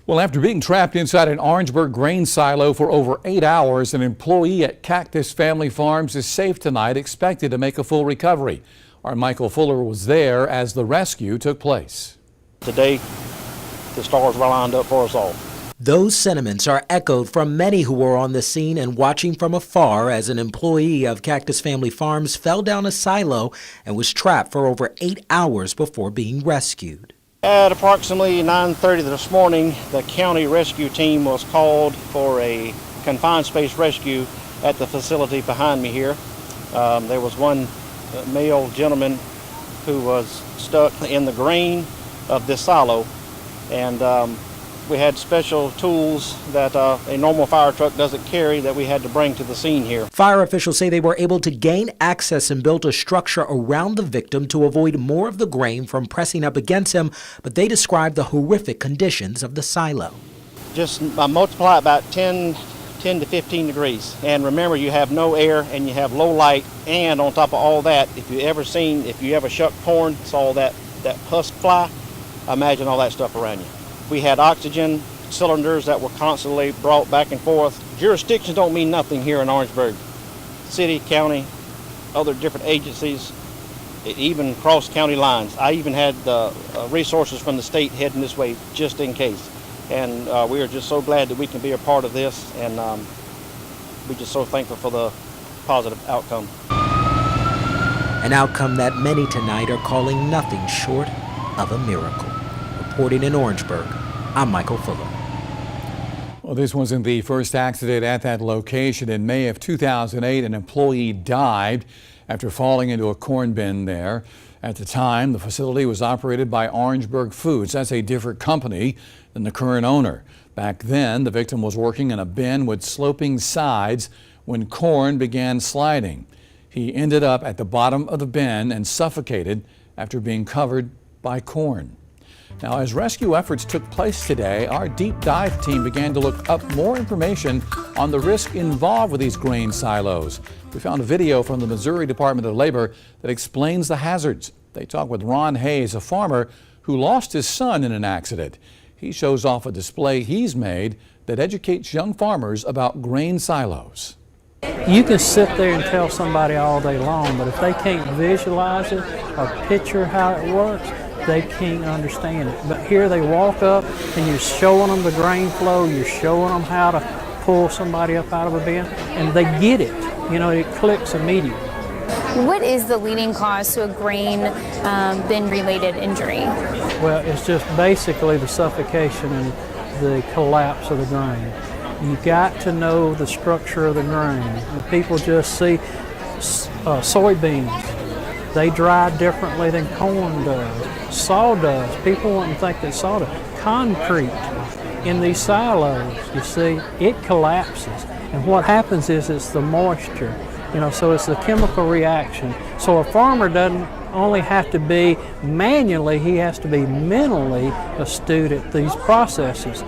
Well, after being trapped inside an Orangeburg grain silo for over 8 hours, an employee at Cactus Family Farms is safe tonight, expected to make a full recovery. Our Michael Fuller was there as the rescue took place. Today, the stars were lined up for us all. Those sentiments are echoed from many who were on the scene and watching from afar as an employee of Cactus Family Farms fell down a silo and was trapped for over 8 hours before being rescued. At approximately 9:30 this morning, the county rescue team was called for a confined space rescue at the facility behind me here. There was one male gentleman who was stuck in the grain of this silo, and we had special tools that a normal fire truck doesn't carry that we had to bring to the scene here. Fire officials say they were able to gain access and build a structure around the victim to avoid more of the grain from pressing up against him, but they described the horrific conditions of the silo. Just multiply about 10 to 15 degrees. And remember, you have no air and you have low light, and on top of all that, if you ever shucked corn, saw that husk fly, imagine all that stuff around you. We had oxygen cylinders that were constantly brought back and forth. Jurisdictions don't mean nothing here in Orangeburg. City, county, other different agencies, it even crossed county lines. I even had resources from the state heading this way just in case. And we are just so glad that we can be a part of this, and we're just so thankful for the positive outcome. An outcome that many tonight are calling nothing short of a miracle. Reporting in Orangeburg, I'm Michael Fuller. Well, this wasn't the first accident at that location. In May of 2008, an employee died after falling into a corn bin there. At the time, the facility was operated by Orangeburg Foods. That's a different company than the current owner. Back then, the victim was working in a bin with sloping sides when corn began sliding. He ended up at the bottom of the bin and suffocated after being covered by corn. Now, as rescue efforts took place today, our deep dive team began to look up more information on the risk involved with these grain silos. We found a video from the Missouri Department of Labor that explains the hazards. They talked with Ron Hayes, a farmer who lost his son in an accident. He shows off a display he's made that educates young farmers about grain silos. You can sit there and tell somebody all day long, but if they can't visualize it or picture how it works, they can't understand it. But here they walk up and you're showing them the grain flow, you're showing them how to pull somebody up out of a bin, and they get it. You know, it clicks immediately. What is the leading cause to a grain bin-related injury? Well, it's just basically the suffocation and the collapse of the grain. You got to know the structure of the grain. People just see soybeans. They dry differently than corn does. Sawdust, people wouldn't think that sawdust. Concrete in these silos, you see, it collapses. And what happens is it's the moisture, so it's the chemical reaction. So a farmer doesn't only have to be manually, he has to be mentally astute at these processes.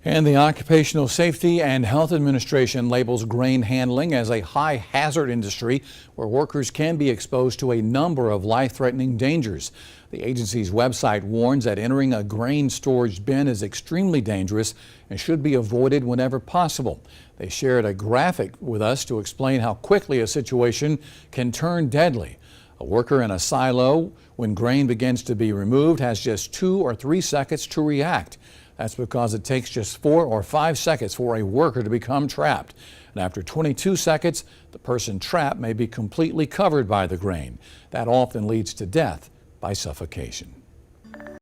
And the Occupational Safety and Health Administration labels grain handling as a high hazard industry where workers can be exposed to a number of life-threatening dangers. The agency's website warns that entering a grain storage bin is extremely dangerous and should be avoided whenever possible. They shared a graphic with us to explain how quickly a situation can turn deadly. A worker in a silo, when grain begins to be removed, has just 2 or 3 seconds to react. That's because it takes just 4 or 5 seconds for a worker to become trapped. And after 22 seconds, the person trapped may be completely covered by the grain. That often leads to death by suffocation.